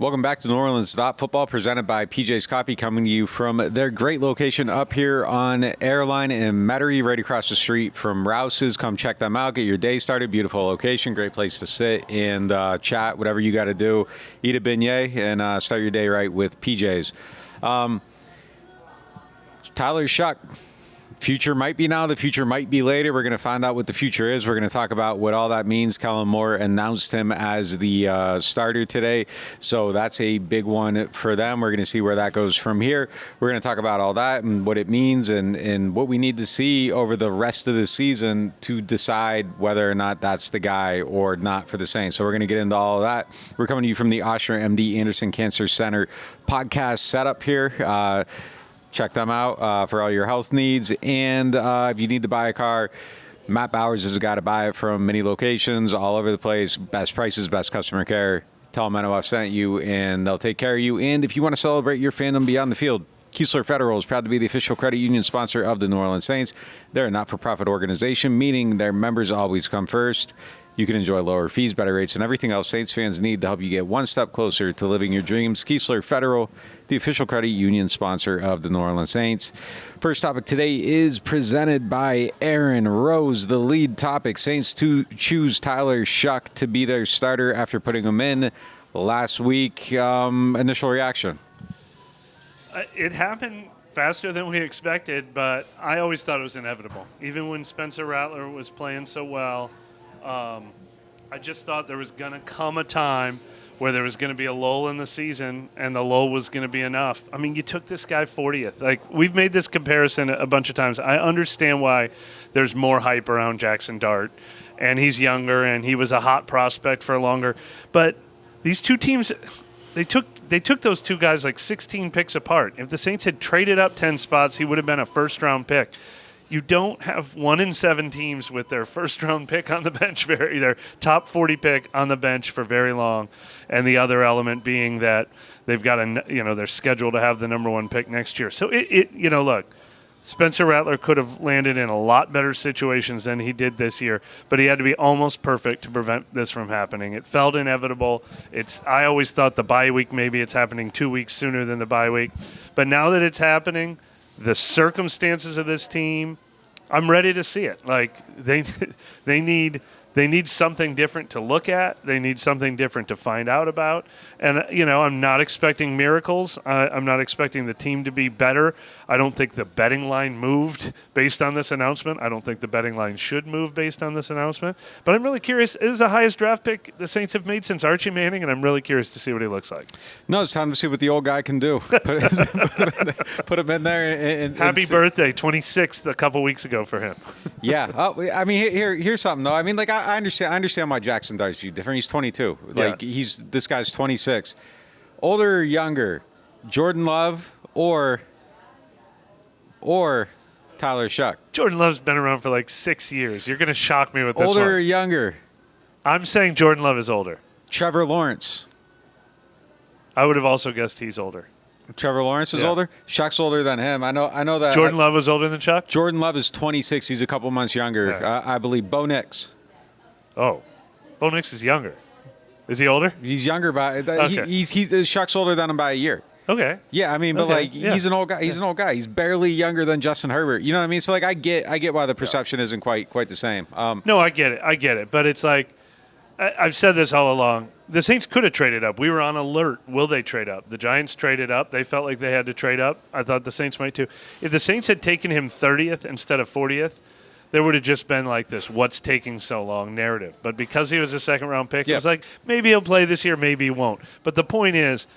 Welcome back to NewOrleans.Football, presented by PJ's Coffee, coming to you from their great location up here on Airline in Metairie, right across the street from Rouse's. Come check them out, get your day started. Beautiful location, great place to sit and chat, whatever you got to do. Eat a beignet and start your day right with PJ's. Tyler Shough. Future might be now, the future might be later. We're going to find out what the future is. We're going to talk about what all that means. Kellen Moore announced him as the starter today, so that's a big one for them. We're going to see where that goes from here. We're going to talk about all that and what it means and what we need to see over the rest of the season to decide whether or not that's the guy or not for the Saints. So we're going to get into all of that. We're coming to you from the Osher MD Anderson Cancer Center podcast setup here. Check them out for all your health needs. And if you need to buy a car, Matt Bowers is a guy to buy it from many locations all over the place. Best prices, best customer care. Tell them NOF sent you, and they'll take care of you. And if you want to celebrate your fandom beyond the field, Keesler Federal is proud to be the official credit union sponsor of the New Orleans Saints. They're a not-for-profit organization, meaning their members always come first. You can enjoy lower fees, better rates, and everything else Saints fans need to help you get one step closer to living your dreams. Keesler Federal, the official credit union sponsor of the New Orleans Saints. First topic today is presented by Aaron Rose. The lead topic, Saints to choose Tyler Shough to be their starter after putting him in last week. Initial reaction? It happened faster than we expected, but I always thought it was inevitable. Even when Spencer Rattler was playing so well, I just thought there was going to come a time where there was going to be a lull in the season, and the lull was going to be enough. I mean, you took this guy 40th. Like, we've made this comparison a bunch of times. I understand why there's more hype around Jackson Dart, and he's younger, and he was a hot prospect for longer. But these two teams, they took those two guys like 16 picks apart. If the Saints had traded up 10 spots, he would have been a first-round pick. You don't have 1 in 7 teams with their first-round pick on the bench, their top 40 pick on the bench for very long, and the other element being that they've got they're scheduled to have the number 1 pick next year. So look, Spencer Rattler could have landed in a lot better situations than he did this year, but he had to be almost perfect to prevent this from happening. It felt inevitable. I always thought the bye week, maybe it's happening 2 weeks sooner than the bye week, but now that it's happening, the circumstances of this team, I'm ready to see it. Like, they need something different to look at. They need something different to find out about. And, I'm not expecting miracles. I'm not expecting the team to be better. I don't think the betting line moved based on this announcement. I don't think the betting line should move based on this announcement. But I'm really curious. It is the highest draft pick the Saints have made since Archie Manning, and I'm really curious to see what he looks like. No, it's time to see what the old guy can do. Put him in there. Happy birthday, 26th, a couple weeks ago for him. Yeah. I mean, here's something, though. I mean, like, I understand why Jackson Dart's different. He's 22. Like, this guy's 26. Older or younger, Jordan Love or Tyler Shough? Jordan Love's been around for like 6 years. You're going to shock me with this one. Older or younger? I'm saying Jordan Love is older. Trevor Lawrence? I would have also guessed he's older. Trevor Lawrence is older? Shough's older than him. I know that. Jordan Love is older than Shough? Jordan Love is 26. He's a couple months younger. Yeah. I believe. Bo Nix. Oh. Bo Nix is younger. Is he older? He's younger by okay. He's Shough's older than him by a year. Okay. Yeah, I mean, but he's an old guy. He's an old guy. He's barely younger than Justin Herbert. You know what I mean? So like, I get why the perception isn't quite the same. No, I get it. But it's like, I've said this all along. The Saints could have traded up. We were on alert. Will they trade up? The Giants traded up. They felt like they had to trade up. I thought the Saints might too. If the Saints had taken him 30th instead of 40th, there would have just been like this what's taking so long narrative. But because he was a second-round pick, it was like, maybe he'll play this year, maybe he won't. But the point is,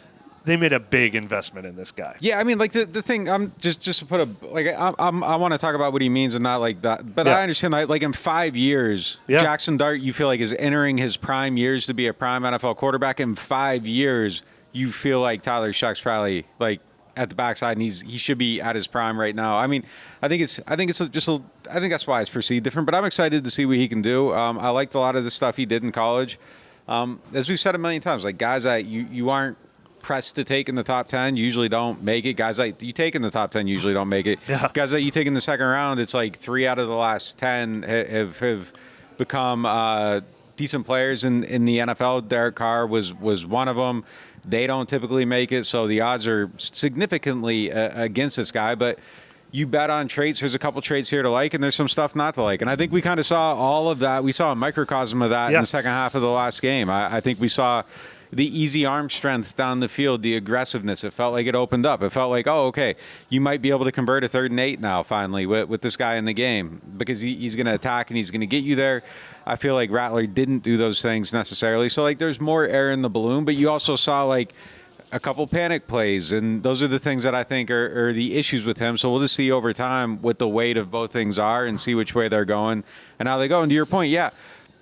they made a big investment in this guy. Yeah, I mean, like the thing, I'm just to put I want to talk about what he means and not like that. But I understand, like in 5 years, Jackson Dart, you feel like is entering his prime years to be a prime NFL quarterback. In 5 years, you feel like Tyler Shough's probably like at the backside, and he should be at his prime right now. I mean, I think that's why it's perceived different. But I'm excited to see what he can do. I liked a lot of the stuff he did in college. As we've said a million times, like guys that you aren't pressed to take in the top 10 usually don't make it. Guys that you take in the top 10 usually don't make it. Yeah. Guys that you take in the second round, it's like 3 out of the last 10 have become decent players in the NFL. Derek Carr was one of them. They don't typically make it, so the odds are significantly against this guy. But you bet on traits. There's a couple traits here to like, and there's some stuff not to like. And I think we kind of saw all of that. We saw a microcosm of that in the second half of the last game. I think we saw the easy arm strength down the field, the aggressiveness. It felt like it opened up. It felt like, oh, okay, you might be able to convert a 3rd and 8 now, finally, with this guy in the game, because he's going to attack and he's going to get you there. I feel like Rattler didn't do those things necessarily. So, like, there's more air in the balloon, but you also saw, like, a couple panic plays, and those are the things that I think are the issues with him. So we'll just see over time what the weight of both things are and see which way they're going and how they go. And to your point, yeah,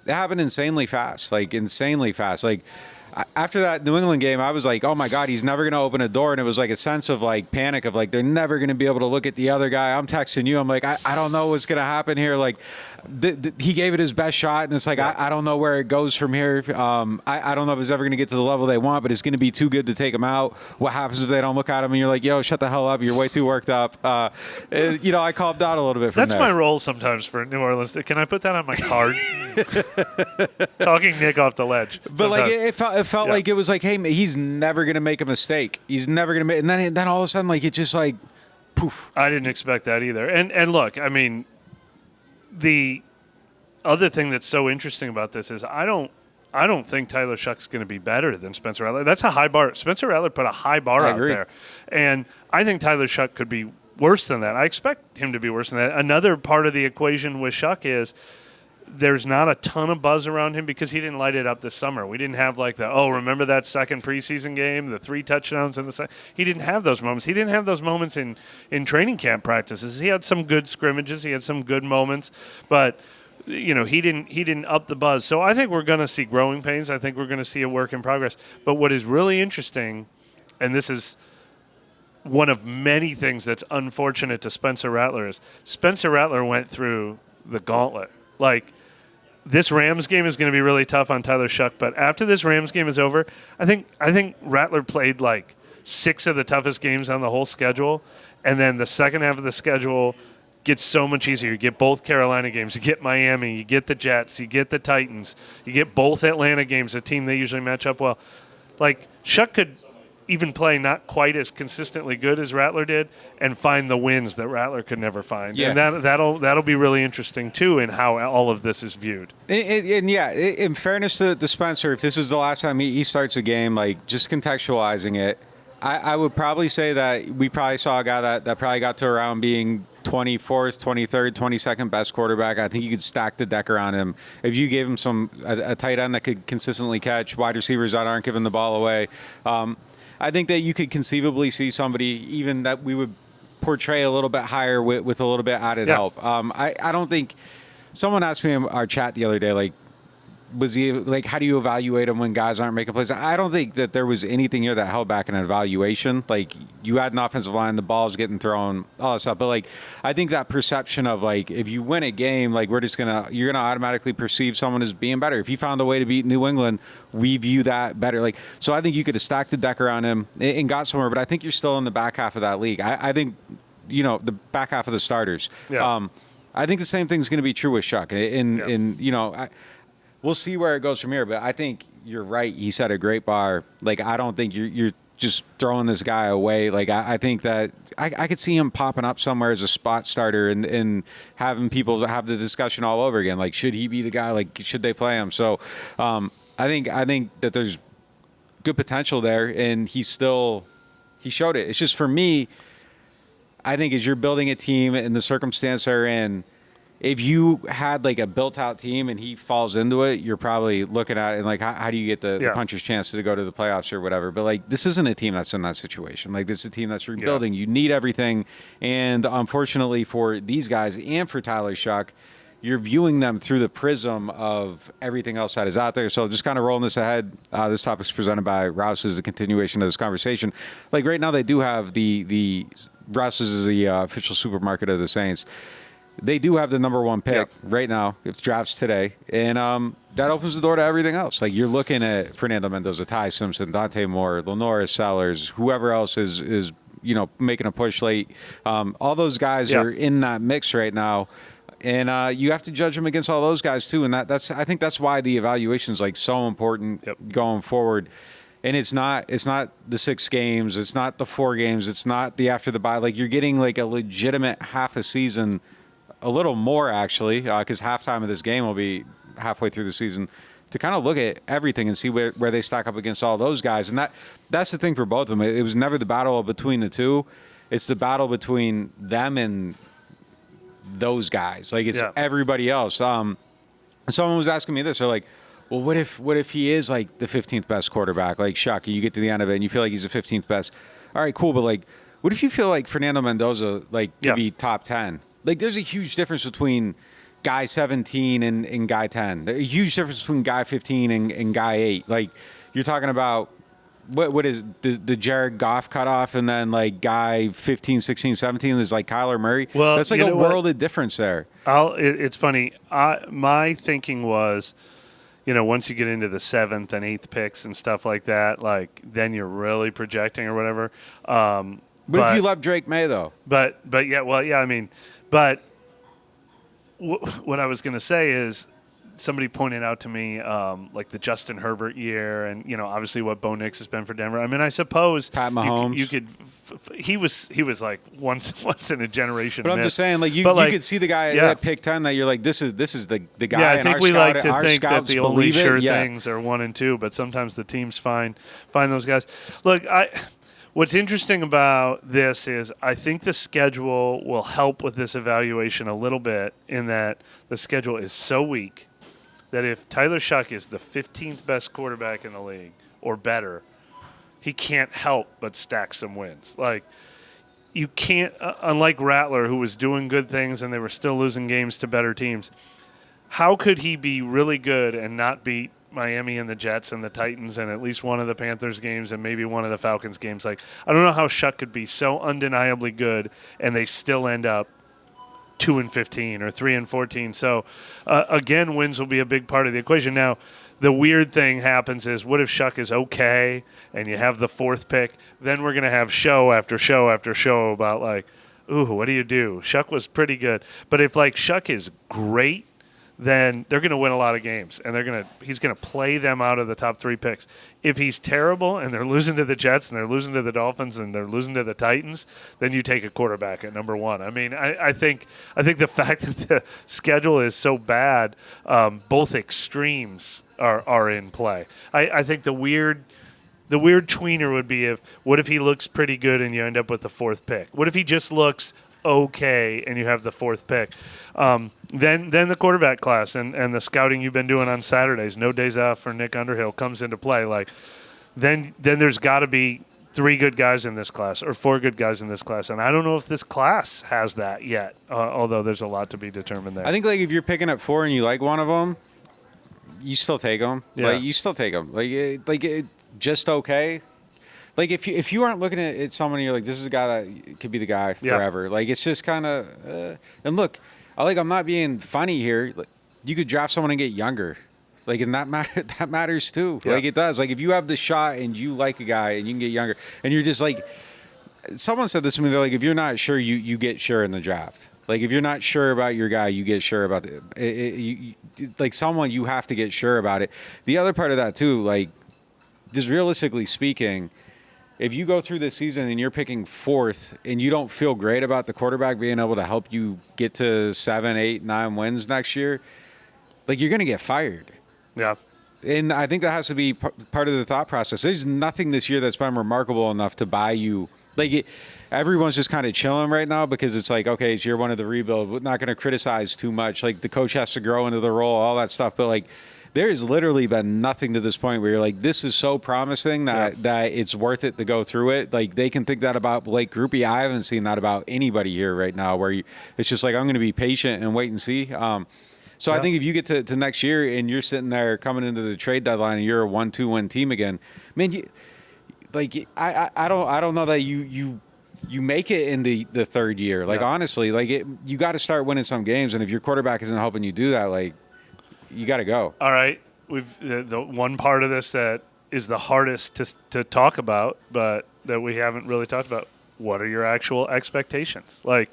it happened insanely fast. Like, after that New England game, I was like, oh my God, he's never going to open a door. And it was like a sense of like panic of like, they're never going to be able to look at the other guy. I'm texting you. I'm like, I don't know what's going to happen here. Like he gave it his best shot. And it's like, I don't know where it goes from here. I don't know if it's ever going to get to the level they want, but it's going to be too good to take him out. What happens if they don't look at him and you're like, yo, shut the hell up. You're way too worked up. I calmed out a little bit from That's there. my role sometimes for New Orleans. Can I put that on my card? Talking Nick off the ledge. But like it felt like it was like, hey, he's never gonna make a mistake. He's never gonna make. And then all of a sudden, like it just like, poof. I didn't expect that either. And look, I mean, the other thing that's so interesting about this is I don't think Tyler Shough's going to be better than Spencer Rattler. That's a high bar. Spencer Rattler put a high bar out there, and I think Tyler Shough could be worse than that. I expect him to be worse than that. Another part of the equation with Shough is there's not a ton of buzz around him because he didn't light it up this summer. We didn't have like remember that second preseason game, the 3 touchdowns in the second. He didn't have those moments. He didn't have those moments in training camp practices. He had some good scrimmages. He had some good moments, but he didn't up the buzz. So I think we're going to see growing pains. I think we're going to see a work in progress. But what is really interesting, and this is one of many things that's unfortunate to Spencer Rattler, is Spencer Rattler went through the gauntlet. Like, this Rams game is going to be really tough on Tyler Shough, but after this Rams game is over, I think Rattler played like 6 of the toughest games on the whole schedule, and then the second half of the schedule gets so much easier. You get both Carolina games, you get Miami, you get the Jets, you get the Titans, you get both Atlanta games, a team they usually match up well. Like, Shough could even play not quite as consistently good as Rattler did and find the wins that Rattler could never find. Yeah. And that'll be really interesting, too, in how all of this is viewed. In fairness to Spencer, if this is the last time he starts a game, like, just contextualizing it, I would probably say that we probably saw a guy that probably got to around being 24th, 23rd, 22nd best quarterback. I think you could stack the deck around him. If you gave him a tight end that could consistently catch, wide receivers that aren't giving the ball away, I think that you could conceivably see somebody even that we would portray a little bit higher with a little bit added help. I don't think – someone asked me in our chat the other day, like, was he like, how do you evaluate him when guys aren't making plays? I don't think that there was anything here that held back an evaluation. Like, you had an offensive line, the ball's getting thrown, all that stuff. But like, I think that perception of like, if you win a game, like you're gonna automatically perceive someone as being better. If you found a way to beat New England, we view that better. Like, so I think you could have stacked the deck around him and got somewhere. But I think you're still in the back half of that league. I think, the back half of the starters. Yeah. I think the same thing's going to be true with Shough. We'll see where it goes from here, but I think you're right. He set a great bar. Like, I don't think you're just throwing this guy away. Like, I think that I could see him popping up somewhere as a spot starter and having people have the discussion all over again. Like, should he be the guy? Like, should they play him? So I think that there's good potential there, and he showed it. It's just, for me, I think as you're building a team in the circumstance they're in, if you had like a built-out team and he falls into it, you're probably looking at it and like, how do you get the puncher's chance to go to the playoffs or whatever? But like, this isn't a team that's in that situation. Like, this is a team that's rebuilding. You need everything, and unfortunately for these guys and for Tyler Shough, you're viewing them through the prism of everything else that is out there. So just kind of rolling this ahead, this topic is presented by Rouse's, a continuation of this conversation. Like, right now they do have the Rouse's is the official supermarket of the Saints. They do have the number 1 pick right now. If drafts today, and that opens the door to everything else. Like, you're looking at Fernando Mendoza, Ty Simpson, Dante Moore, Lenora Sellers, whoever else is making a push late. All those guys are in that mix right now. And you have to judge him against all those guys too. And I think that's why the evaluation is like so important going forward. And it's not the 6 games, it's not the 4 games, it's not the after the bye. Like you're getting like a legitimate half a season, a little more actually, because halftime of this game will be halfway through the season, to kind of look at everything and see where they stack up against all those guys. And that's the thing for both of them. It was never the battle between the two. It's the battle between them and those guys. Like it's everybody else. Someone was asking me this. They're like, well, what if he is like the 15th best quarterback? Like Shough, you get to the end of it and you feel like he's the 15th best. All right, cool. But like, what if you feel like Fernando Mendoza could be top 10? Like there's a huge difference between guy 17 and guy 10. There's a huge difference between guy 15 and guy 8. Like you're talking about what is the Jared Goff cutoff, and then like guy 15, 16, 17 is like Kyler Murray. Well, that's like a world of difference there. It's funny. My thinking was, once you get into the 7th and 8th picks and stuff like that, like then you're really projecting or whatever. But if you love Drake May though, but what I was going to say is somebody pointed out to me like the Justin Herbert year, and obviously what Bo Nix has been for Denver. I mean, I suppose Pat Mahomes. You could. He was like once in a generation. But I'm just saying, like you could see the guy at pick 10 that you're like, this is the guy. Yeah, I think we like to think that the only sure it. things are 1 and 2, but sometimes the teams find those guys. Look, what's interesting about this is I think the schedule will help with this evaluation a little bit, in that the schedule is so weak that if Tyler Shough is the 15th best quarterback in the league or better, he can't help but stack some wins. Like, you can't, unlike Rattler, who was doing good things and they were still losing games to better teams, how could he be really good and not beat Miami and the Jets and the Titans and at least one of the Panthers games and maybe one of the Falcons games? Like, I don't know how Shough could be so undeniably good and they still end up 2-15 or 3-14. So again, wins will be a big part of the equation. Now, the weird thing happens is, what if Shough is okay and you have the 4th pick? Then we're going to have show after show after show about like, ooh, what do you do? Shough was pretty good. But if like Shough is great, then they're going to win a lot of games, and he's going to play them out of the top 3 picks. If he's terrible and they're losing to the Jets and they're losing to the Dolphins and they're losing to the Titans, then you take a quarterback at number 1. I mean, I think the fact that the schedule is so bad, both extremes are in play. I think the weird tweener would be what if he looks pretty good and you end up with the 4th pick? What if he just looks okay and you have the 4th pick? Then the quarterback class and the scouting you've been doing on Saturdays, no days off for Nick Underhill, comes into play. Like then there's got to be 3 good guys in this class or 4 good guys in this class, and I don't know if this class has that yet. Although there's a lot to be determined there. I think like if you're picking at 4 and you like one of them, you still take them. Yeah. Like you still take them. Just okay. Like if you aren't looking at someone and you're like, this is a guy that could be the guy forever. Like it's just kind of and look, I'm not being funny here. Like, you could draft someone and get younger. Like, and that matters too. Yeah. Like it does. Like if you have the shot and you like a guy and you can get younger, and you're just like, someone said this to me. They're like, if you're not sure, you get sure in the draft. Like if you're not sure about your guy, you get sure about it. Like someone, you have to get sure about it. The other part of that too, like just realistically speaking, if you go through this season and you're picking 4th and you don't feel great about the quarterback being able to help you get to 7, 8, 9 wins next year, like you're going to get fired. Yeah. And I think that has to be part of the thought process. There's nothing this year that's been remarkable enough to buy you. Like everyone's just kind of chilling right now because it's like, okay, it's year 1 of the rebuild. We're not going to criticize too much. Like the coach has to grow into the role, all that stuff. But like, there has literally been nothing to this point where you're like, this is so promising that it's worth it to go through it. Like they can think that about Blake Groupie. I haven't seen that about anybody here right now where it's just like, I'm going to be patient and wait and see. So I think if you get to next year and you're sitting there coming into the trade deadline and you're a 1-2 win team again, man, I don't know that you make it in the 3rd year. Like honestly, like you got to start winning some games, and if your quarterback isn't helping you do that, like you got to go. All right, we've the one part of this that is the hardest to talk about, but that we haven't really talked about. What are your actual expectations? Like,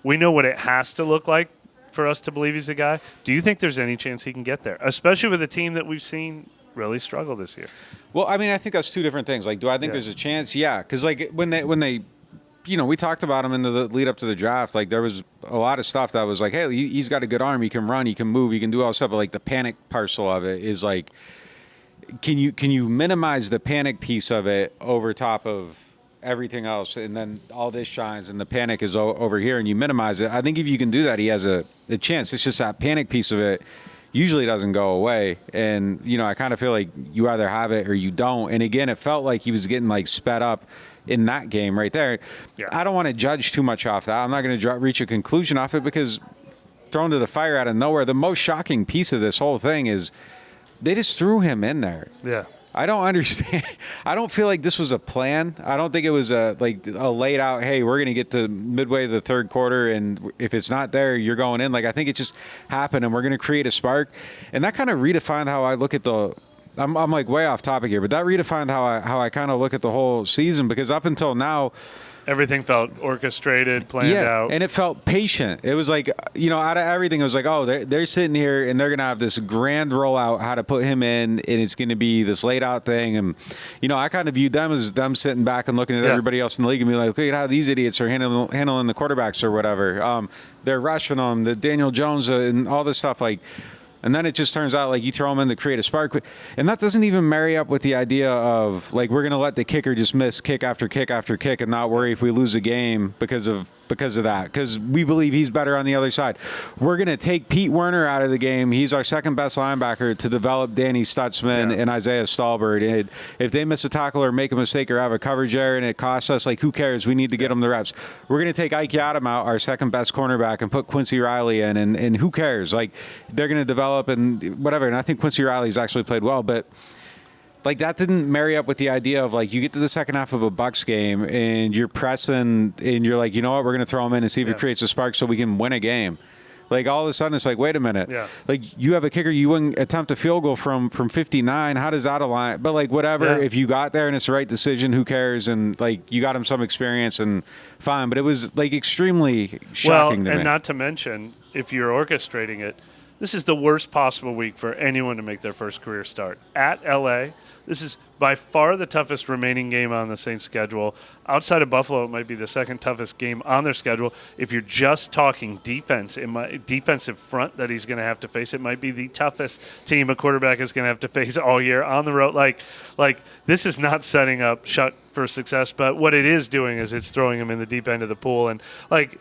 we know what it has to look like for us to believe he's the guy. Do you think there's any chance he can get there, especially with a team that we've seen really struggle this year? Well, I mean, I think that's two different things. Like, do I think there's a chance? Yeah, because like when they, we talked about him in the lead up to the draft. Like, there was a lot of stuff that was like, hey, he's got a good arm. He can run. He can move. He can do all stuff. But like the panic parcel of it is like, can you minimize the panic piece of it over top of everything else, and then all this shines and the panic is over here, and you minimize it? I think if you can do that, he has a chance. It's just that panic piece of it usually doesn't go away, and I kind of feel like you either have it or you don't. And again, it felt like he was getting like sped up in that game right there. Yeah. I don't want to judge too much off that. I'm not going to reach a conclusion off it, because thrown to the fire out of nowhere. The most shocking piece of this whole thing is they just threw him in there. Yeah. I don't understand. I don't feel like this was a plan. I don't think it was a laid out, hey, we're going to get to midway of the third quarter, and if it's not there, you're going in. Like, I think it just happened, and we're going to create a spark. And that kind of redefined how I look at I'm like way off topic here, but that redefined how I kind of look at the whole season, because up until now, everything felt orchestrated, planned out. And it felt patient. It was like, out of everything, it was like, oh, they're sitting here and they're going to have this grand rollout, how to put him in, and it's going to be this laid out thing. And, I kind of viewed them as them sitting back and looking at everybody else in the league and being like, look at how these idiots are handling the quarterbacks or whatever. They're rushing them, the Daniel Jones and all this stuff. Like, and then it just turns out like you throw them in to create a spark. And that doesn't even marry up with the idea of like, we're going to let the kicker just miss kick after kick after kick and not worry if we lose a game because of that, because we believe he's better on the other side. We're going to take Pete Werner out of the game. He's our second best linebacker to develop Danny Stutzman and Isaiah Stallbird. And if they miss a tackle or make a mistake or have a coverage error and it costs us, like, who cares? We need to get them the reps. We're going to take Ike Yadam out, our second best cornerback, and put Quincy Riley in, and who cares? Like, they're going to develop and whatever. And I think Quincy Riley's actually played well, but like, that didn't marry up with the idea of like, you get to the second half of a Bucs game and you're pressing and you're like, you know what, we're going to throw him in and see if it creates a spark so we can win a game. Like, all of a sudden it's like, wait a minute. Yeah. Like, you have a kicker, you wouldn't attempt a field goal from 59. How does that align? But like, whatever, if you got there and it's the right decision, who cares? And like, you got him some experience and fine. But it was like extremely shocking to me. And not to mention, if you're orchestrating it, this is the worst possible week for anyone to make their first career start. At LA, this is by far the toughest remaining game on the Saints' schedule. Outside of Buffalo, it might be the second toughest game on their schedule. If you're just talking defense, defensive front that he's going to have to face, it might be the toughest team a quarterback is going to have to face all year on the road. Like this is not setting up Shough for success, but what it is doing is it's throwing him in the deep end of the pool. And like,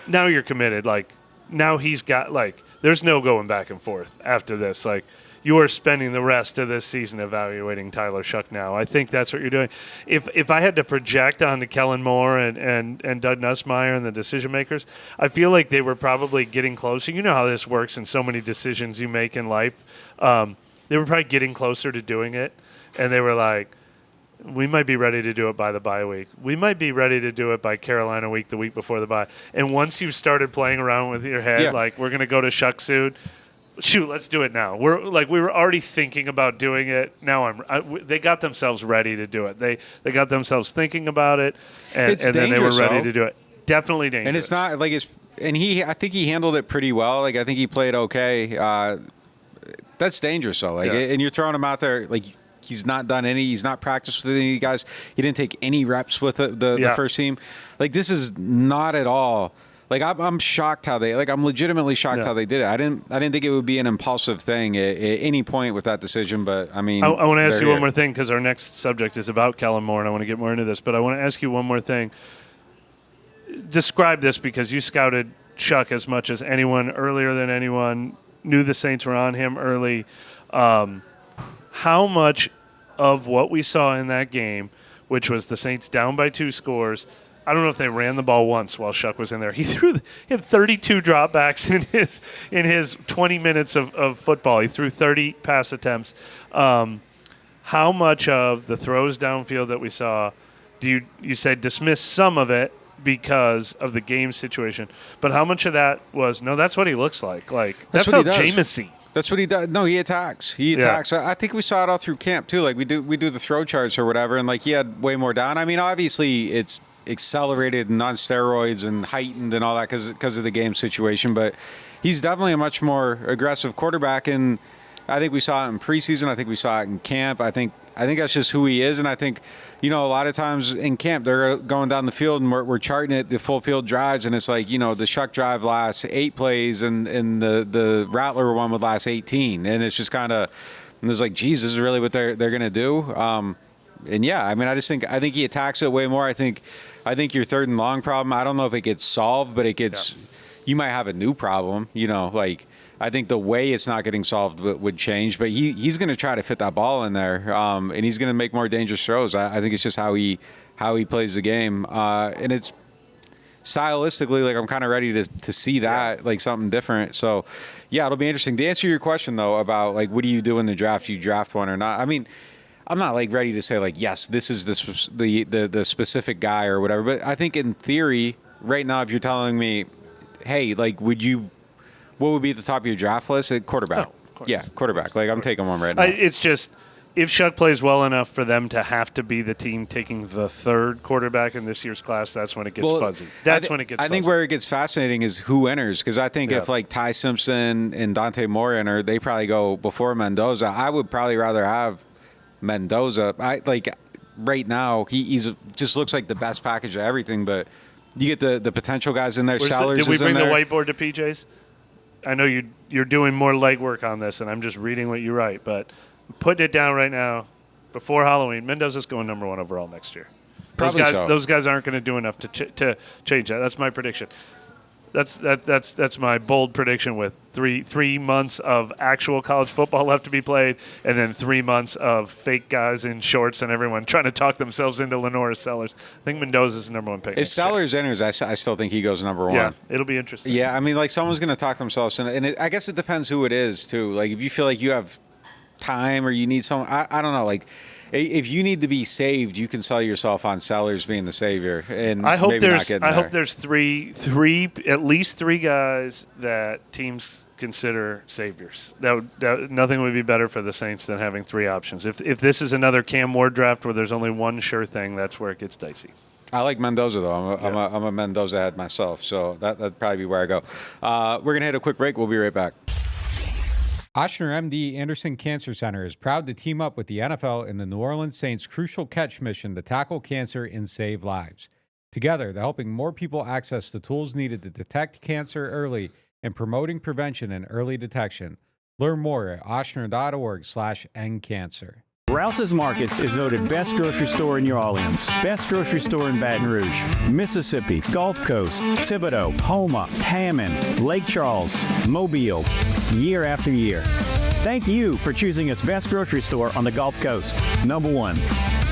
now you're committed. Like, now he's got, like, there's no going back and forth after this. Like, you are spending the rest of this season evaluating Tyler Shough now. I think that's what you're doing. If I had to project onto Kellen Moore and Doug Nussmeier and the decision makers, I feel like they were probably getting closer. You know how this works in so many decisions you make in life. They were probably getting closer to doing it, and they were like, we might be ready to do it by the bye week. We might be ready to do it by Carolina week, the week before the bye. And once you've started playing around with your head, like, we're going to go to Shough soon, shoot, let's do it now. We were already thinking about doing it. Now they got themselves ready to do it. They got themselves thinking about it, and then they were ready to do it. Definitely dangerous. And it's not like I think he handled it pretty well. Like, I think he played okay. That's dangerous though. Like, and you're throwing him out there like, he's not done any. He's not practiced with any guys. He didn't take any reps with the first team. Like, this is not at all. Like, I'm shocked how I'm legitimately shocked how they did it. I didn't think it would be an impulsive thing at any point with that decision. But I mean, I want to ask you one more thing, because our next subject is about Kellen Moore, and I want to get more into this. But I want to ask you one more thing. Describe this, because you scouted Shough as much as anyone, earlier than anyone, knew the Saints were on him early. How much of what we saw in that game, which was the Saints down by 2 scores, I don't know if they ran the ball once while Shough was in there. He had 32 dropbacks in his 20 minutes of football. He threw 30 pass attempts. How much of the throws downfield that we saw do you say dismiss some of it because of the game situation, but how much of that was, no, that's what he looks like. Like, that felt Jameis-y. That's what he does. No, he attacks. I think we saw it all through camp too. Like, we do the throw charts or whatever, and like, he had way more down. I mean, obviously it's accelerated and on steroids and heightened and all that because of the game situation. But he's definitely a much more aggressive quarterback, and I think we saw it in preseason. I think we saw it in camp. I think that's just who he is, and I think, a lot of times in camp they're going down the field and we're charting it, the full field drives, and it's like, the Shough drive lasts 8 plays and the Rattler one would last 18, and it's just kind of, it's like, geez, this is really what they're gonna do. And yeah, I mean, I think he attacks it way more. I think your 3rd and long problem, I don't know if it gets solved, but it gets, you might have a new problem, like. I think the way it's not getting solved would change, but he's going to try to fit that ball in there, and he's going to make more dangerous throws. I think it's just how he plays the game, and it's stylistically, like, I'm kind of ready to see that, like, something different. So, yeah, it'll be interesting. To answer your question though about, like, what do you do in the draft? Do you draft one or not? I mean, I'm not, like, ready to say, like, yes, this is the specific guy or whatever. But I think in theory, right now, if you're telling me, hey, like, what would be at the top of your draft list? Quarterback. Oh, of course. Yeah, quarterback. Like, I'm taking one right now. It's just, if Shough plays well enough for them to have to be the team taking the 3rd quarterback in this year's class, that's when it gets fuzzy. I think where it gets fascinating is who enters, because I think if, like, Ty Simpson and Dante Moore enter, they probably go before Mendoza. I would probably rather have Mendoza. Right now, he's just looks like the best package of everything, but you get the potential guys in there. Sellers did we is bring in the there. whiteboard to PJ's? I know you're doing more legwork on this, and I'm just reading what you write, but putting it down right now before Halloween. Mendoza's going number 1 overall next year. Those guys aren't going to do enough to change that. That's my prediction. That's my bold prediction with three months of actual college football left to be played, and then 3 months of fake guys in shorts and everyone trying to talk themselves into Lenora Sellers. I think Mendoza's the number 1 pick. If Sellers enters, I still think he goes number 1. Yeah, it'll be interesting. Yeah, I mean, like, someone's going to talk themselves in, and I guess it depends who it is too. Like, if you feel like you have time or you need someone, I don't know, like. If you need to be saved, you can sell yourself on Sellers being the savior, and I hope maybe there's not getting there. I hope there's at least three guys that teams consider saviors. Nothing would be better for the Saints than having 3 options. If this is another Cam Moore draft where there's only one sure thing, that's where it gets dicey. I like Mendoza though. I'm a Mendoza head myself, so that'd probably be where I go. We're gonna hit a quick break. We'll be right back. Ochsner MD Anderson Cancer Center is proud to team up with the NFL and the New Orleans Saints Crucial Catch mission to tackle cancer and save lives. Together, they're helping more people access the tools needed to detect cancer early and promoting prevention and early detection. Learn more at ochsner.org/endcancer. Rouse's Markets is voted best grocery store in New Orleans, best grocery store in Baton Rouge, Mississippi, Gulf Coast, Thibodaux, Houma, Hammond, Lake Charles, Mobile, year after year. Thank you for choosing us best grocery store on the Gulf Coast. Number 1.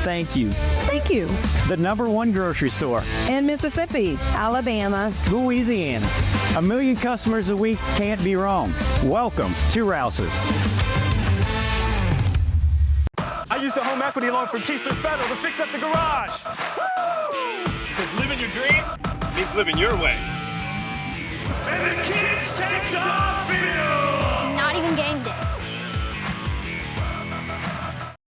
Thank you. Thank you. The number 1 grocery store In Mississippi, Alabama, Louisiana. 1 million customers a week can't be wrong. Welcome to Rouse's. I used a home equity loan from Keystone Federal to fix up the garage. Because living your dream means living your way. And the kids take off field. Not even game day.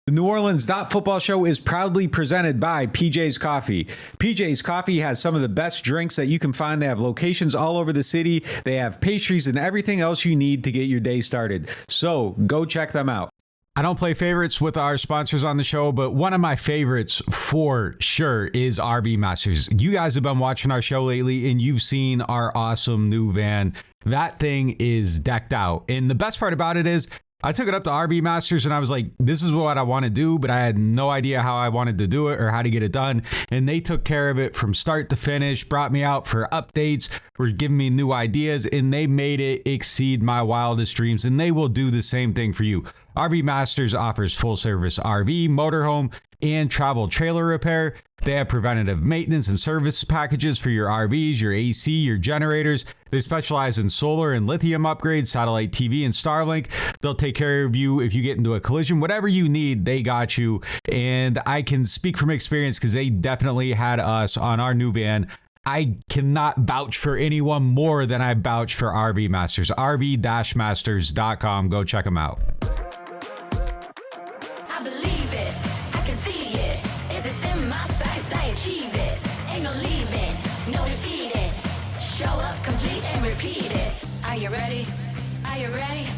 The NewOrleans.Football show is proudly presented by PJ's Coffee. PJ's Coffee has some of the best drinks that you can find. They have locations all over the city. They have pastries and everything else you need to get your day started. So go check them out. I don't play favorites with our sponsors on the show, but one of my favorites for sure is RV Masters. You guys have been watching our show lately and you've seen our awesome new van. That thing is decked out. And the best part about it is I took it up to RV Masters and I was like, this is what I want to do, but I had no idea how I wanted to do it or how to get it done. And they took care of it from start to finish, brought me out for updates, were giving me new ideas, and they made it exceed my wildest dreams. And they will do the same thing for you. RV Masters offers full service RV, motorhome, and travel trailer repair. They have preventative maintenance and service packages for your RVs, your AC, your generators. They specialize in solar and lithium upgrades, satellite TV, and Starlink. They'll take care of you if you get into a collision. Whatever you need, they got you. And I can speak from experience because they definitely had us on our new van. I cannot vouch for anyone more than I vouch for RV Masters. RV-Masters.com. Go check them out. I believe it, I can see it. If it's in my sights, I achieve it. Ain't no leaving, no defeating. Show up, complete, and repeat it. I Are you ready? Are you ready?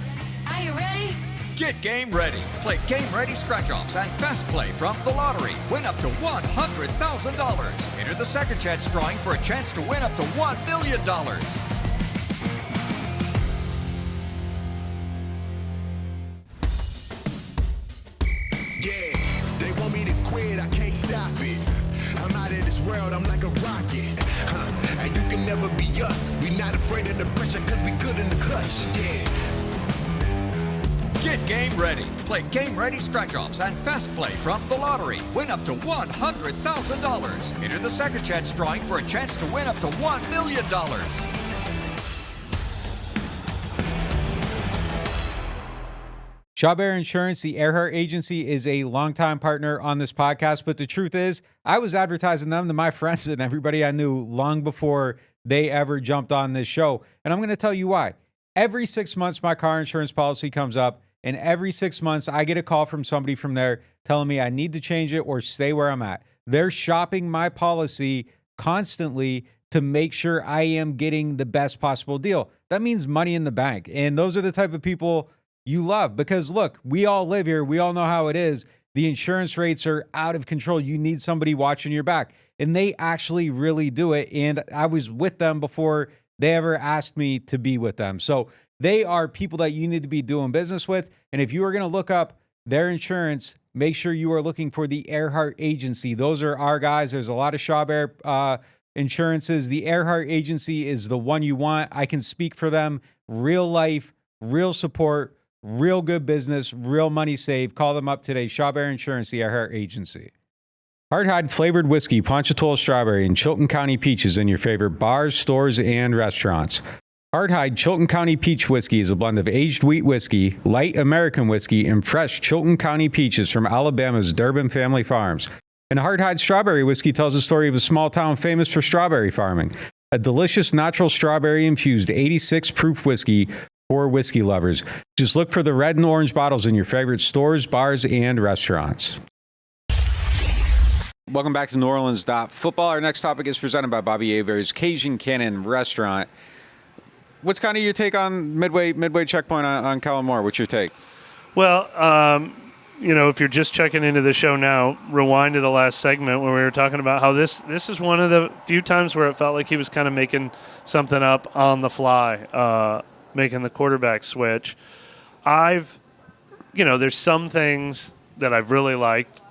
Are you ready? Get game ready. Play Game Ready Scratch-Offs and Fast Play from the lottery. Win up to $100,000. Enter the second chance drawing for a chance to win up to $1 million. Yeah, they want me to quit, I can't stop it. I'm out of this world, I'm like a rocket. And you can never be us. We not afraid of the pressure, cause we good in the clutch. Yeah. Get game ready. Play Game Ready Scratch-Offs and Fast Play from the lottery. Win up to $100,000. Enter the second chance drawing for a chance to win up to $1 million. Shaw Bear Insurance, the Earhart Agency, is a longtime partner on this podcast, but the truth is, I was advertising them to my friends and everybody I knew long before they ever jumped on this show. And I'm going to tell you why. Every 6 months, my car insurance policy comes up, and every 6 months, I get a call from somebody from there telling me I need to change it or stay where I'm at. They're shopping my policy constantly to make sure I am getting the best possible deal. That means money in the bank. And those are the type of people you love, because look, we all live here. We all know how it is. The insurance rates are out of control. You need somebody watching your back, and they actually really do it. And I was with them before they ever asked me to be with them. So they are people that you need to be doing business with. And if you are going to look up their insurance, make sure you are looking for the Earhart Agency. Those are our guys. There's a lot of Shaw Bear insurances. The Earhart Agency is the one you want. I can speak for them. Real life, real support, real good business, real money saved. Call them up today. Shaw Bear Insurance, the Earhart Agency. Hardhide flavored whiskey, Ponchatoula strawberry, and Chilton County peaches in your favorite bars, stores, and restaurants. Hardhide Chilton County peach whiskey is a blend of aged wheat whiskey, light American whiskey, and fresh Chilton County peaches from Alabama's Durbin Family Farms. And Hardhide strawberry whiskey tells the story of a small town famous for strawberry farming. A delicious natural strawberry-infused 86 proof whiskey for whiskey lovers. Just look for the red and orange bottles in your favorite stores, bars, and restaurants. Welcome back to NewOrleans.Football. Our next topic is presented by Bobby Hebert's Cajun Cannon Restaurant. What's kind of your take on midway checkpoint on Kellen Moore? What's your take? Well, if you're just checking into the show now, rewind to the last segment where we were talking about how this is one of the few times where it felt like he was kind of making something up on the fly, making the quarterback switch. There's some things that I've really liked.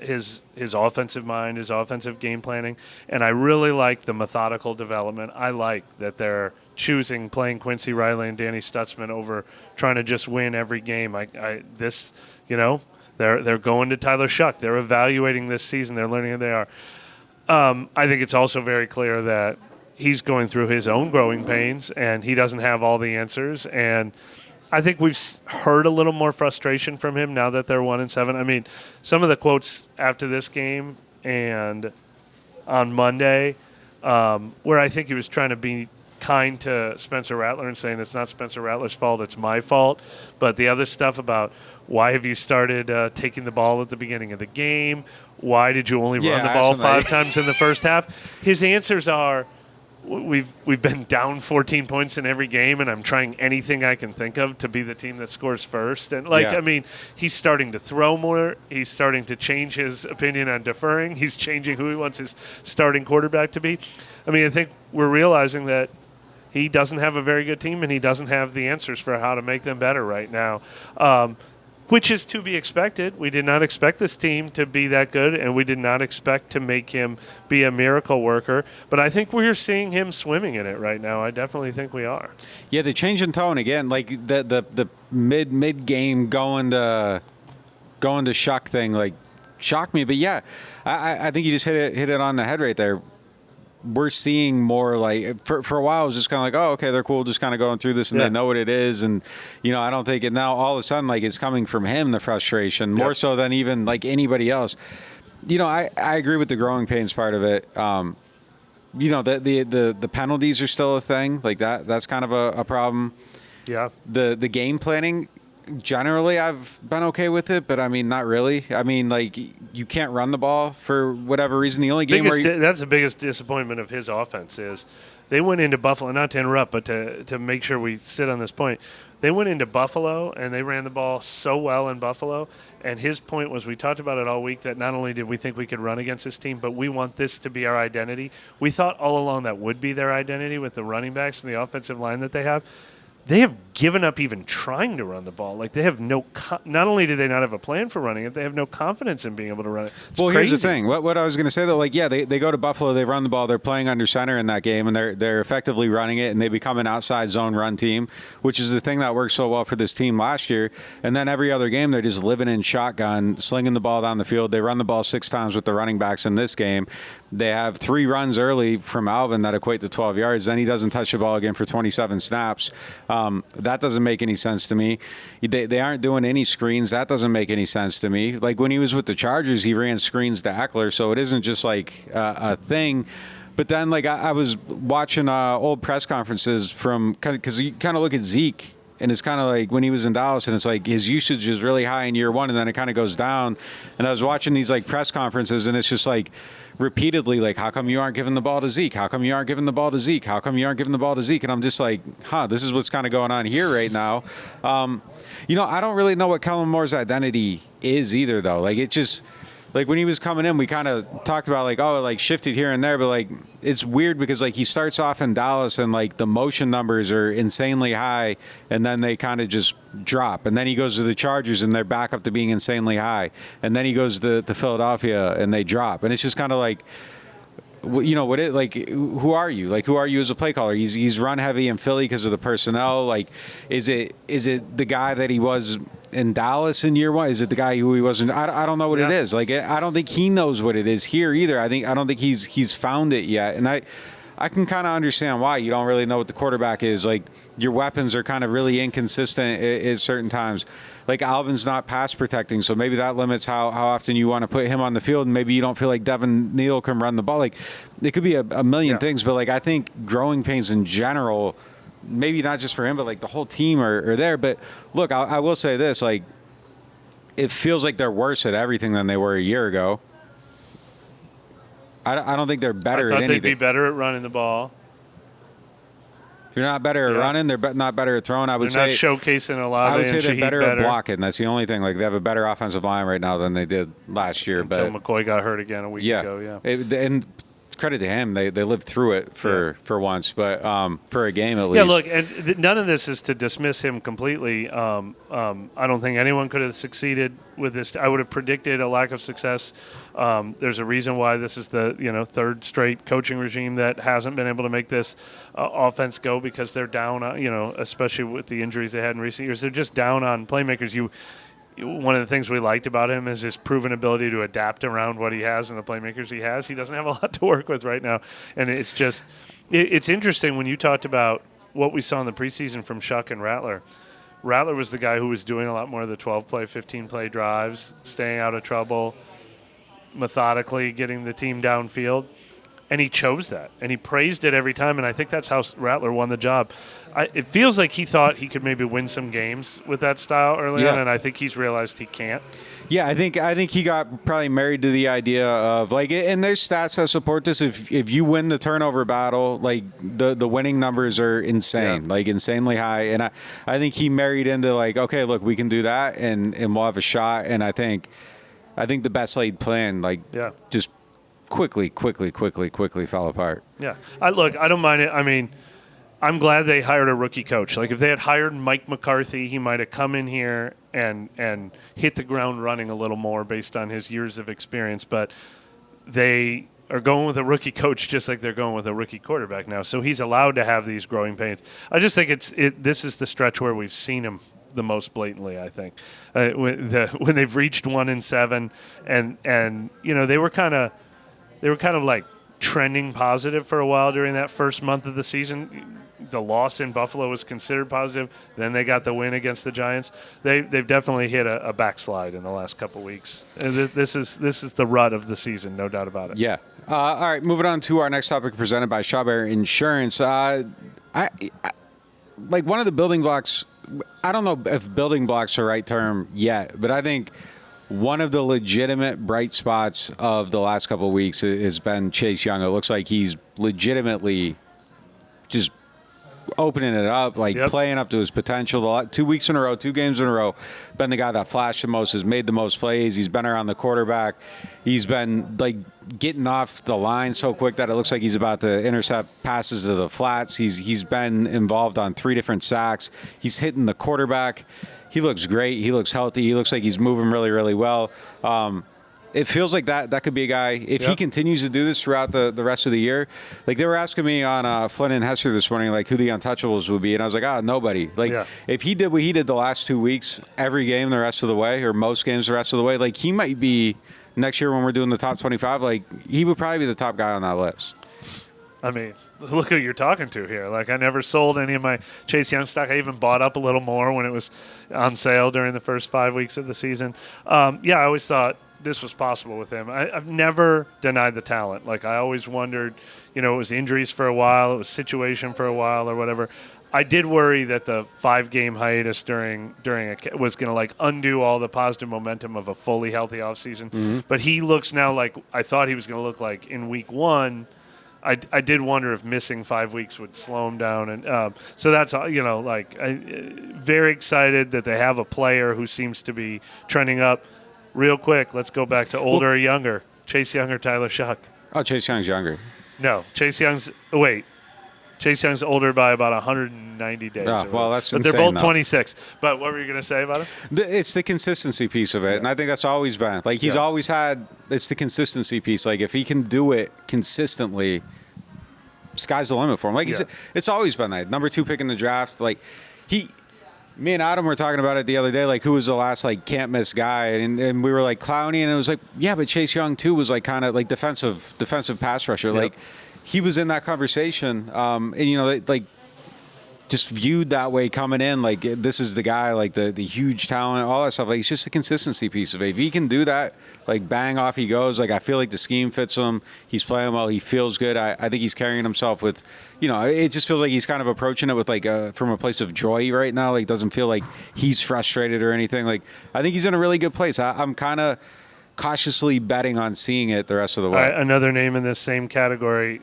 His offensive mind, his offensive game planning, and I really like the methodical development. I like that they're choosing playing Quincy Riley and Danny Stutzman over trying to just win every game. They're going to Tyler Shough. They're evaluating this season. They're learning who they are. I think it's also very clear that he's going through his own growing pains, and he doesn't have all the answers. And I think we've heard a little more frustration from him now that they're 1-7. I mean, some of the quotes after this game and on Monday, where I think he was trying to be kind to Spencer Rattler and saying it's not Spencer Rattler's fault, it's my fault. But the other stuff about why have you started taking the ball at the beginning of the game? Why did you only run the ball 5 times in the first half? His answers are, We've been down 14 points in every game, and I'm trying anything I can think of to be the team that scores first. And, he's starting to throw more. He's starting to change his opinion on deferring. He's changing who he wants his starting quarterback to be. I think we're realizing that he doesn't have a very good team, and he doesn't have the answers for how to make them better right now, which is to be expected. We did not expect this team to be that good, and we did not expect to make him be a miracle worker. But I think we're seeing him swimming in it right now. I definitely think we are. Yeah, the change in tone again, like the mid game going to Shough thing, like shocked me. But yeah, I think you just hit it on the head right there. We're seeing more like for a while it was just kind of like, oh, okay, they're cool, just kind of going through this and they know what it is. And, I don't think it now all of a sudden, like it's coming from him, the frustration more so than even like anybody else. I agree with the growing pains part of it. The penalties are still a thing like that's kind of a problem. Yeah. The game planning, generally I've been okay with it, but not really. You can't run the ball for whatever reason. The only game that's the biggest disappointment of his offense is They went into Buffalo, not to interrupt, but to make sure we sit on this point. They went into Buffalo, and they ran the ball so well in Buffalo. And his point was, we talked about it all week, that not only did we think we could run against this team, but we want this to be our identity. We thought all along that would be their identity with the running backs and the offensive line that they have. They have given up even trying to run the ball. Like, they have no not only do they not have a plan for running it, they have no confidence in being able to run it. It's well, crazy. Here's the thing. What I was going to say, though, like, yeah, they go to Buffalo, they run the ball, they're playing under center in that game, and they're effectively running it, and they become an outside zone run team, which is the thing that worked so well for this team last year. And then every other game, they're just living in shotgun, slinging the ball down the field. They run the ball 6 times with the running backs in this game. They have 3 runs early from Alvin that equate to 12 yards. Then he doesn't touch the ball again for 27 snaps. That doesn't make any sense to me. They aren't doing any screens. That doesn't make any sense to me. Like, when he was with the Chargers, he ran screens to Eckler, so it isn't just like a thing. But then, like, I was watching old press conferences from, because you kind of look at Zeke, and it's kind of like when he was in Dallas, and it's like his usage is really high in year 1, and then it kind of goes down. And I was watching these, like, press conferences, and it's just like repeatedly, like, how come you aren't giving the ball to Zeke? How come you aren't giving the ball to Zeke? How come you aren't giving the ball to Zeke? And I'm just like, this is what's kind of going on here right now. I don't really know what Kellen Moore's identity is either, though. Like, it just, like, when he was coming in, we kind of talked about, like, oh, it, like, shifted here and there, but, like, it's weird because, like, he starts off in Dallas and, like, the motion numbers are insanely high, and then they kind of just drop. And then he goes to the Chargers, and they're back up to being insanely high. And then he goes to Philadelphia, and they drop. And it's just kind of like, who are you? Like, who are you as a play caller? He's run heavy in Philly because of the personnel. Like, is it the guy that he was in Dallas in year 1? Is it the guy who he wasn't? I don't know what it is. Like, I don't think he knows what it is here either. I don't think he's found it yet. And I can kind of understand why you don't really know what the quarterback is. Like, your weapons are kind of really inconsistent at certain times. Like, Alvin's not pass protecting, so maybe that limits how often you want to put him on the field, and maybe you don't feel like Devin Neal can run the ball. Like, it could be a million things, but, like, I think growing pains in general, maybe not just for him, but, like, the whole team are there. But, look, I will say this. Like, it feels like they're worse at everything than they were a year ago. I don't think they're better at anything. I thought they'd be better at running the ball. If you're not better at running, they're not better at throwing. I would say not showcasing a lot. I would say they're better at blocking. That's the only thing. Like, they have a better offensive line right now than they did last year. Until McCoy got hurt again a week ago. And credit to him, they lived through it for once, but for a game at least. Yeah, look, and none of this is to dismiss him completely. I don't think anyone could have succeeded with this. I would have predicted a lack of success. There's a reason why this is the third straight coaching regime that hasn't been able to make this offense go, because they're down. Especially with the injuries they had in recent years, they're just down on playmakers. One of the things we liked about him is his proven ability to adapt around what he has and the playmakers he has. He doesn't have a lot to work with right now, and it's just it's interesting when you talked about what we saw in the preseason from Shough and Rattler. Rattler was the guy who was doing a lot more of the 12-play, 15-play drives, staying out of trouble, methodically getting the team downfield, and he chose that, and he praised it every time, and I think that's how Rattler won the job. It feels like he thought he could maybe win some games with that style early on, and I think he's realized he can't. Yeah, I think he got probably married to the idea of, like, and there's stats that support this. If you win the turnover battle, like, the winning numbers are insane, like insanely high. And I think he married into, like, okay, look, we can do that, and we'll have a shot. And I think the best laid plan, like, just quickly fell apart. Yeah, I don't mind it. I mean, I'm glad they hired a rookie coach. Like, if they had hired Mike McCarthy, he might have come in here and hit the ground running a little more based on his years of experience. But they are going with a rookie coach just like they're going with a rookie quarterback now. So he's allowed to have these growing pains. I just think this is the stretch where we've seen him the most blatantly, I think. When they've reached 1-7 and they were kind of like trending positive for a while during that first month of the season. The loss in Buffalo was considered positive. Then they got the win against the Giants. They've definitely hit a backslide in the last couple weeks. And this is the rut of the season, no doubt about it. Yeah. All right, moving on to our next topic presented by Shawberry Insurance. Like, one of the building blocks, I don't know if building blocks are the right term yet, but I think one of the legitimate bright spots of the last couple of weeks has been Chase Young. It looks like he's legitimately just opening it up, like playing up to his potential. 2 weeks in a row, 2 games in a row, been the guy that flashed the most, has made the most plays. He's been around the quarterback. He's been like getting off the line so quick that it looks like he's about to intercept passes to the flats. He's been involved on 3 different sacks. He's hitting the quarterback. He looks great. He looks healthy. He looks like he's moving really, really well. It feels like that could be a guy, if he continues to do this throughout the rest of the year. Like, they were asking me on Flynn and Hester this morning, like, who the untouchables would be. And I was like, nobody. Like, if he did what he did the last 2 weeks, every game the rest of the way, or most games the rest of the way, like, he might be, next year when we're doing the top 25, like, he would probably be the top guy on that list. I mean, look who you're talking to here. Like, I never sold any of my Chase Young stock. I even bought up a little more when it was on sale during the first 5 weeks of the season. I always thought this was possible with him. I've never denied the talent. Like, I always wondered, it was injuries for a while, it was situation for a while or whatever. I did worry that the 5-game hiatus during was going to like undo all the positive momentum of a fully healthy offseason. Mm-hmm. But he looks now like I thought he was going to look like in week 1. I did wonder if missing 5 weeks would slow him down. And so that's, very excited that they have a player who seems to be trending up. Real quick, let's go back to older or younger. Chase Young or Tyler Shough? Oh, Chase Young's younger. No, Chase Young's older by about 190 days. Oh, well, that's insane. But they're both though. 26. But what were you going to say about him? It's the consistency piece of it, and I think that's always been. Like, he's always had – it's the consistency piece. Like, if he can do it consistently, sky's the limit for him. Like, it's always been that. Number 2 pick in the draft. Like, me and Adam were talking about it the other day, like, who was the last, like, can't-miss guy, and we were, like, Clowney, and it was like, yeah, but Chase Young, too, was, like, kind of, like, defensive pass rusher. Yep. Like, he was in that conversation, and, like, just viewed that way coming in, like, this is the guy, like, the huge talent, all that stuff. Like, it's just the consistency piece of it. If he can do that, like, bang, off he goes. Like, I feel like the scheme fits him. He's playing well. He feels good. I think he's carrying himself with, it just feels like he's kind of approaching it with, like, from a place of joy right now. Like, doesn't feel like he's frustrated or anything. Like, I think he's in a really good place. I'm kind of cautiously betting on seeing it the rest of the way. Another name in this same category.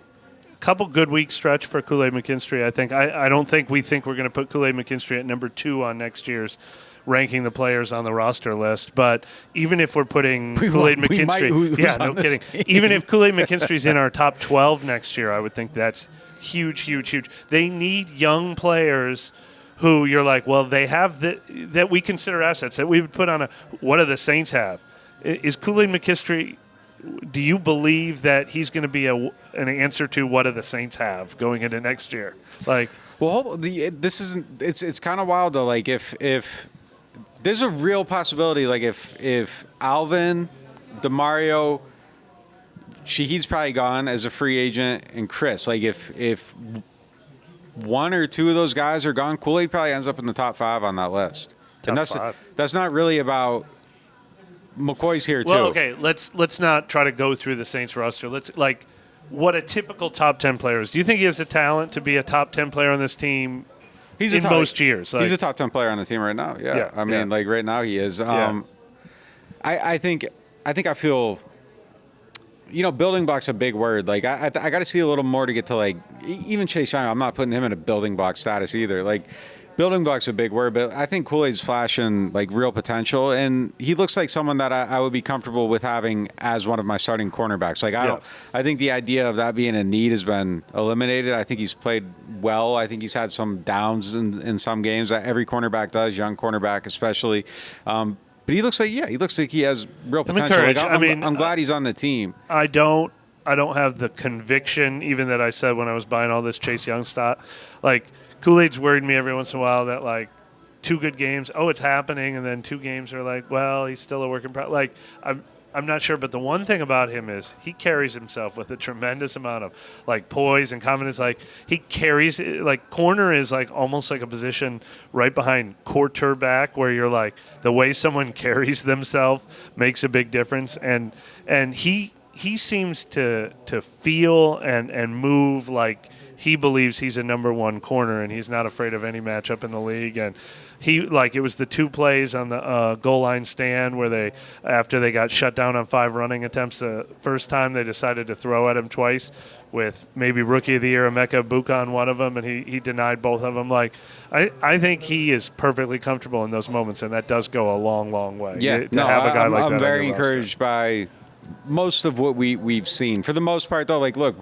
Couple good week stretch for Kool-Aid McKinstry, I think. I don't think we think we're going to put Kool-Aid McKinstry at number 2 on next year's ranking the players on the roster list. But even if we're putting Kool-Aid McKinstry, no kidding. Team. Even if Kool-Aid McKinstry's in our top 12 next year, I would think that's huge, huge, huge. They need young players who you're like, well, they have that we consider assets that we would put on what do the Saints have? Is Kool-Aid McKinstry? Do you believe that he's going to be an answer to what do the Saints have going into next year? Like, well, this isn't. It's kind of wild though. Like, if there's a real possibility, like if Alvin, DeMario, Shaheed's probably gone as a free agent, and Chris, like if 1 or 2 of those guys are gone, Kool-Aid probably ends up in the top 5 on that list. That's not really about. McCoy's here too. Well, okay, let's not try to go through the Saints roster. Let's what a typical top 10 player is. Do you think he has the talent to be a top 10 player on this team? Most years. He's a top 10 player on the team right now. Yeah. I mean, like right now he is. I think I feel. Building block's a big word. Like I got to see a little more to get to like even Chase Young. I'm not putting him in a building block status either. Like. Building block's a big word, but I think Kool-Aid's flashing like real potential, and he looks like someone that I would be comfortable with having as one of my starting cornerbacks. Like I think the idea of that being a need has been eliminated. I think he's played well. I think he's had some downs in some games. Every cornerback does, young cornerback especially. But he looks like he has real potential. I'm glad he's on the team. I don't have the conviction even that I said when I was buying all this Chase Young stock. Like. Kool-Aid's worried me every once in a while that, like, 2 good games, it's happening, and then 2 games are like, well, he's still a work in progress. Like, I'm not sure, but the one thing about him is he carries himself with a tremendous amount of, like, poise and confidence. Like, he carries, like, corner is, like, almost like a position right behind quarterback where you're, like, the way someone carries themselves makes a big difference. And he seems to feel and move like – he believes he's a number 1 corner, and he's not afraid of any matchup in the league. And it was the 2 plays on the goal line stand where after they got shut down on 5 running attempts the first time, they decided to throw at him twice with maybe Rookie of the Year Emeka Buka on one of them, and he denied both of them. Like, I think he is perfectly comfortable in those moments, and that does go a long, long way. Yeah, to have a guy like that. I'm very encouraged by most of what we've seen. For the most part, though, like, look,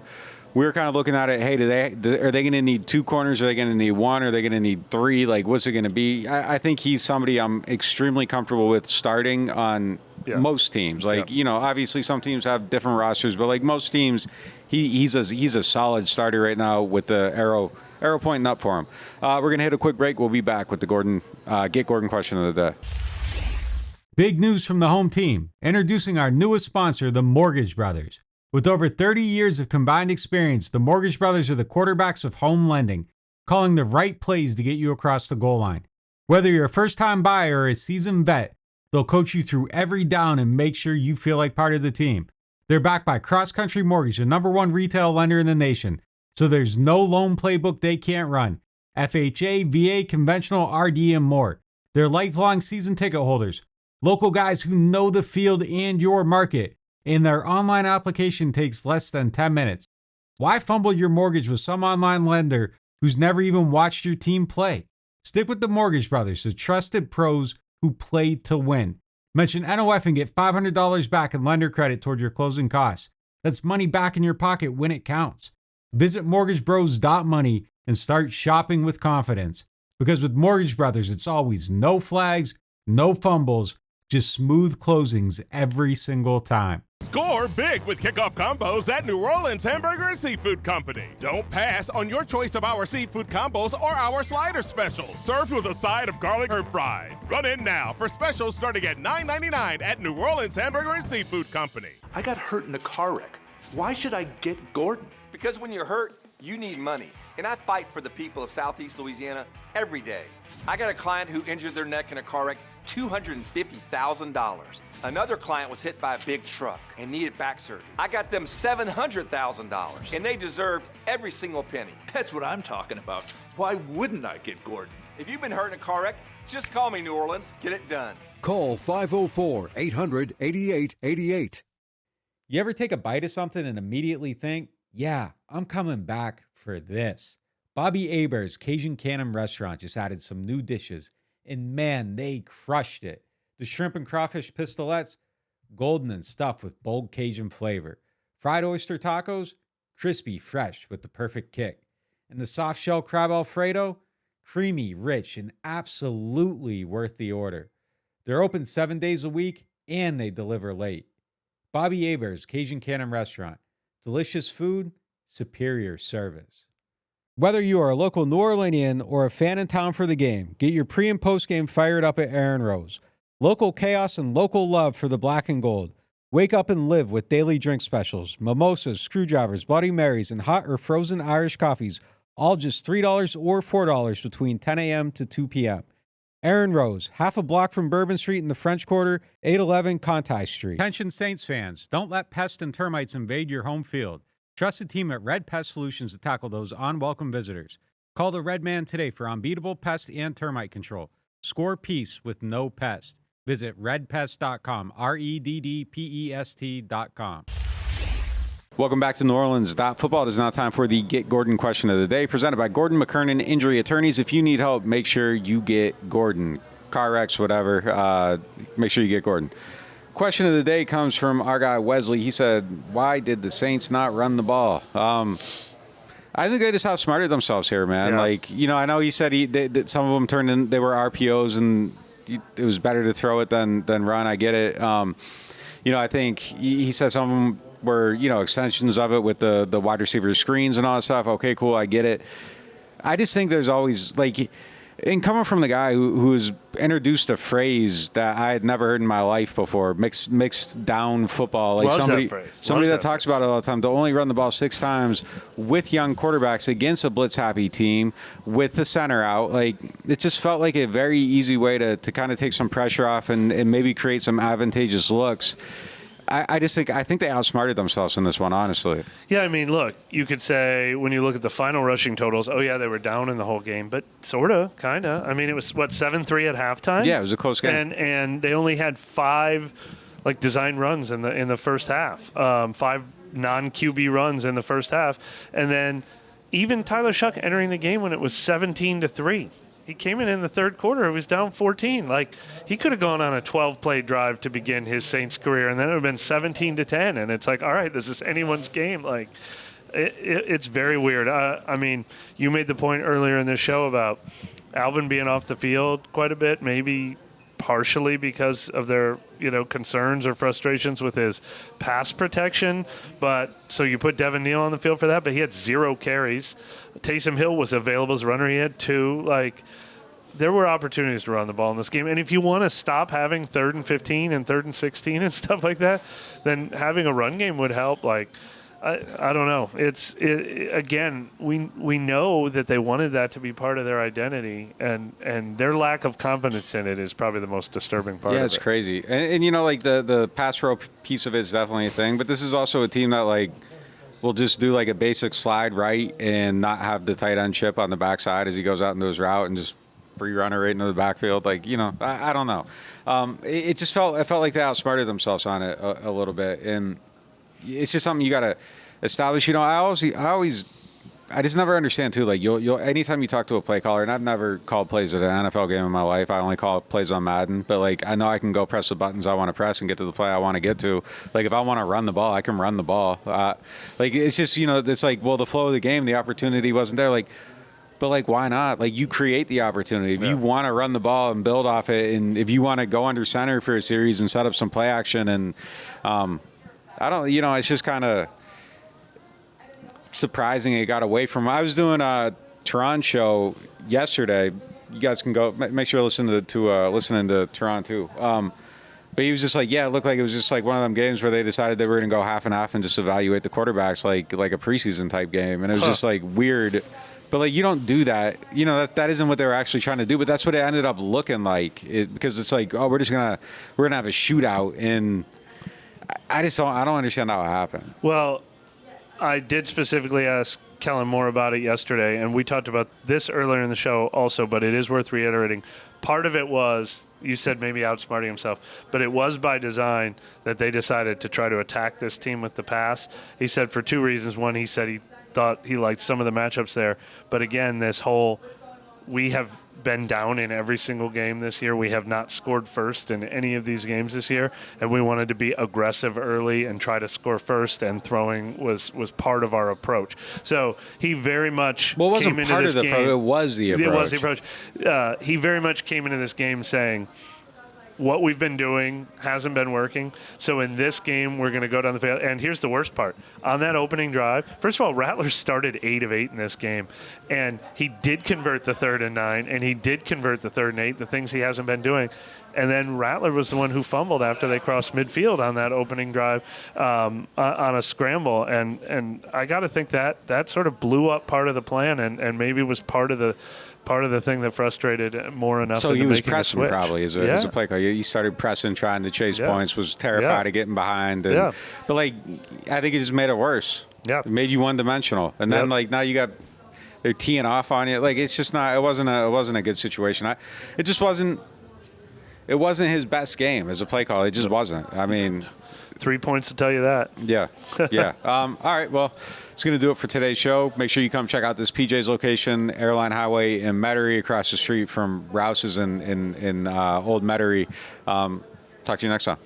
we were kind of looking at it. Hey, are they going to need 2 corners? Are they going to need 1? Are they going to need 3? Like, what's it going to be? I think he's somebody I'm extremely comfortable with starting on most teams. Like, obviously some teams have different rosters, but like most teams, he's a solid starter right now with the arrow pointing up for him. We're going to hit a quick break. We'll be back with the Get Gordon question of the day. Big news from the home team. Introducing our newest sponsor, the Mortgage Brothers. With over 30 years of combined experience, the Mortgage Brothers are the quarterbacks of home lending, calling the right plays to get you across the goal line. Whether you're a first-time buyer or a seasoned vet, they'll coach you through every down and make sure you feel like part of the team. They're backed by Cross Country Mortgage, the #1 retail lender in the nation, so there's no loan playbook they can't run. FHA, VA, conventional, RD, and more. They're lifelong season ticket holders, local guys who know the field and your market, and their online application takes less than 10 minutes. Why fumble your mortgage with some online lender who's never even watched your team play? Stick with the Mortgage Brothers, the trusted pros who play to win. Mention NOF and get $500 back in lender credit toward your closing costs. That's money back in your pocket when it counts. Visit mortgagebros.money and start shopping with confidence. Because with Mortgage Brothers, it's always no flags, no fumbles, just smooth closings every single time. Score big with kickoff combos at New Orleans Hamburger and Seafood Company. Don't pass on your choice of our seafood combos or our slider specials. Served with a side of garlic herb fries. Run in now for specials starting at $9.99 at New Orleans Hamburger and Seafood Company. I got hurt in a car wreck. Why should I get Gordon? Because when you're hurt, you need money. And I fight for the people of Southeast Louisiana every day. I got a client who injured their neck in a car wreck, $250,000. Another client was hit by a big truck and needed back surgery. I got them $700,000, and they deserved every single penny. That's what I'm talking about. Why wouldn't I get Gordon? If you've been hurt in a car wreck, just call me, New Orleans. Get it done. Call 504-800-8888. You ever take a bite of something and immediately think, yeah, I'm coming back for this? Bobby Hebert's Cajun Cannon Restaurant just added some new dishes, and man, they crushed it. The shrimp and crawfish pistolettes, golden and stuffed with bold Cajun flavor. Fried oyster tacos, crispy, fresh with the perfect kick. And the soft shell crab Alfredo, creamy, rich, and absolutely worth the order. They're open 7 days a week, and they deliver late. Bobby Hebert's Cajun Cannon Restaurant. Delicious food, superior service. Whether you are a local New Orleanian or a fan in town for the game, get your pre- and post-game fired up at Aaron Rose. Local chaos and local love for the black and gold. Wake up and live with daily drink specials, mimosas, screwdrivers, Bloody Marys, and hot or frozen Irish coffees, all just $3 or $4 between 10 a.m. to 2 p.m. Aaron Rose, half a block from Bourbon Street in the French Quarter, 811 Conti Street. Attention Saints fans, don't let pests and termites invade your home field. Trust the team at Red Pest Solutions to tackle those unwelcome visitors. Call the Red Man today for unbeatable pest and termite control. Score peace with no pest. Visit redpest.com, REDDPEST.com. Welcome back to NewOrleans.Football. It is now time for the Get Gordon question of the day, presented by Gordon McKernan Injury Attorneys. If you need help, make sure you get Gordon. Car wrecks, whatever, make sure you get Gordon. Question of the day comes from our guy Wesley. He said, why did the Saints not run the ball? I think they just outsmarted themselves here, man. Yeah. Like, I know he said that some of them turned in, they were RPOs, and it was better to throw it than run. I get it. I think he said some of them were, extensions of it with the wide receiver screens and all that stuff. Okay, cool. I get it. I just think there's always, like, and coming from the guy who's introduced a phrase that I had never heard in my life before, mixed down football. Like somebody that talks about it all the time. They'll only run the ball 6 times with young quarterbacks against a blitz happy team with the center out. Like, it just felt like a very easy way to kind of take some pressure off and maybe create some advantageous looks. I think they outsmarted themselves in this one, honestly. Yeah, I mean, look, you could say when you look at the final rushing totals, oh, yeah, they were down in the whole game, but sort of, kind of. I mean, it was, 7-3 at halftime? Yeah, it was a close game. And they only had 5, design runs in the first half, 5 non-QB runs in the first half. And then even Tyler Shough entering the game when it was 17-3. He came in the third quarter. It was down 14. He could have gone on a 12-play drive to begin his Saints career, and then it would have been 17-10. And it's all right, this is anyone's game. It's very weird. I mean, you made the point earlier in this show about Alvin being off the field quite a bit, maybe partially because of their, concerns or frustrations with his pass protection. But so you put Devin Neal on the field for that, but he had 0 carries. Taysom Hill was available as a runner. He had 2. There were opportunities to run the ball in this game. And if you want to stop having 3rd and 15 and 3rd and 16 and stuff like that, then having a run game would help. I don't know. Again, we know that they wanted that to be part of their identity, and their lack of confidence in it is probably the most disturbing part of it. Yeah, it's crazy. And the pass pro piece of it is definitely a thing, but this is also a team that will just do a basic slide right and not have the tight end chip on the backside as he goes out into his route and just free runner right into the backfield. I don't know. It felt like they outsmarted themselves on it a little bit, and it's just something you got to establish. I just never understand too. You'll anytime you talk to a play caller, and I've never called plays at an NFL game in my life. I only call plays on Madden. But I know I can go press the buttons I want to press and get to the play I want to get to. If I want to run the ball, I can run the ball. It's just it's the flow of the game, the opportunity wasn't there. But why not? You create the opportunity. If you want to run the ball and build off it, and if you want to go under center for a series and set up some play action, and I don't, it's just kind of surprising it got away from. I was doing a Tehran show yesterday. You guys can go make sure listening to Tehran too. But he was just it looked like it was just one of them games where they decided they were going to go half and half and just evaluate the quarterbacks like a preseason type game, and it was just weird. But you don't do that. That isn't what they were actually trying to do. But that's what it ended up looking like, because it's we're gonna have a shootout, and I don't understand how it happened. Well, I did specifically ask Kellen Moore about it yesterday, and we talked about this earlier in the show also, but it is worth reiterating. Part of it was, you said maybe outsmarting himself, but it was by design that they decided to try to attack this team with the pass. He said for 2 reasons. One, he said he thought he liked some of the matchups there. But again, we have been down in every single game this year. We have not scored first in any of these games this year, and we wanted to be aggressive early and try to score first, and throwing was part of our approach. So he very much it wasn't came into part this of the game. it was the approach. It was the approach. He very much came into this game saying, what we've been doing hasn't been working. So in this game, we're going to go down the field. And here's the worst part. On that opening drive, first of all, Rattler started 8 of 8 in this game. And he did convert the 3rd and 9, and he did convert the 3rd and 8, the things he hasn't been doing. And then Rattler was the one who fumbled after they crossed midfield on that opening drive on a scramble. And I got to think that sort of blew up part of the plan, and maybe was part of the thing that frustrated Moore enough. So he was pressing probably as a play call. He started pressing, trying to chase points, was terrified of getting behind. But I think it just made it worse. Yeah, it made you one-dimensional. And then now you got they're teeing off on you. It's just not. It wasn't a good situation. It just wasn't. It wasn't his best game as a play call. It just wasn't. I mean, 3 points to tell you that. Yeah. All right. Well, it's going to do it for today's show. Make sure you come check out this PJ's location, Airline Highway in Metairie, across the street from Rouse's in Old Metairie. Talk to you next time.